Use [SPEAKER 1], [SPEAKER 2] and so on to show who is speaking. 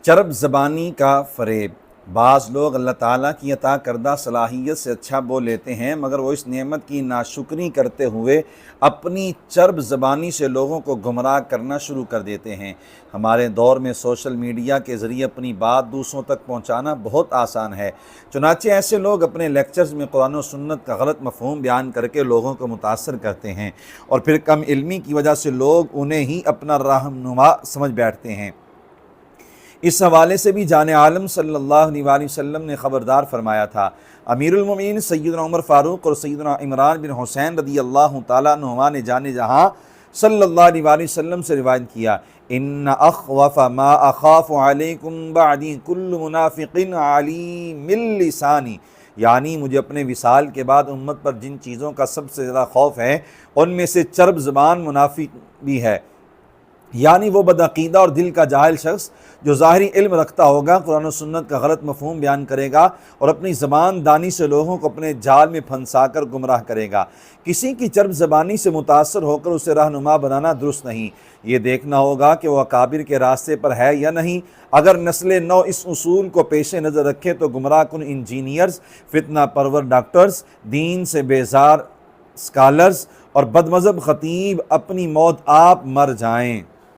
[SPEAKER 1] چرب زبانی کا فریب۔ بعض لوگ اللہ تعالیٰ کی عطا کردہ صلاحیت سے اچھا بول لیتے ہیں، مگر وہ اس نعمت کی ناشکری کرتے ہوئے اپنی چرب زبانی سے لوگوں کو گمراہ کرنا شروع کر دیتے ہیں۔ ہمارے دور میں سوشل میڈیا کے ذریعے اپنی بات دوسروں تک پہنچانا بہت آسان ہے، چنانچہ ایسے لوگ اپنے لیکچرز میں قرآن و سنت کا غلط مفہوم بیان کر کے لوگوں کو متاثر کرتے ہیں، اور پھر کم علمی کی وجہ سے لوگ انہیں ہی اپنا رہنما سمجھ بیٹھتے ہیں۔ اس حوالے سے بھی جان عالم صلی اللہ علیہ وآلہ وسلم نے خبردار فرمایا تھا۔ امیر المومنین سیدنا عمر فاروق اور سیدنا عمران بن حسین رضی اللہ تعالیٰ عنہما نے جان جہاں صلی اللہ علیہ وآلہ وسلم سے روایت کیا، ان اخوف ما اخاف علیکم بعدی کل منافق علیم اللسانی، یعنی مجھے اپنے وصال کے بعد امت پر جن چیزوں کا سب سے زیادہ خوف ہے ان میں سے چرب زبان منافق بھی ہے، یعنی وہ بدعقیدہ اور دل کا جاہل شخص جو ظاہری علم رکھتا ہوگا، قرآن و سنت کا غلط مفہوم بیان کرے گا اور اپنی زبان دانی سے لوگوں کو اپنے جال میں پھنسا کر گمراہ کرے گا۔ کسی کی چرب زبانی سے متاثر ہو کر اسے رہنما بنانا درست نہیں، یہ دیکھنا ہوگا کہ وہ اکابر کے راستے پر ہے یا نہیں۔ اگر نسل نو اس اصول کو پیش نظر رکھے تو گمراہ کن انجینئرز، فتنہ پرور ڈاکٹرز، دین سے بیزار اسکالرز اور بدمذہب خطیب اپنی موت آپ مر جائیں۔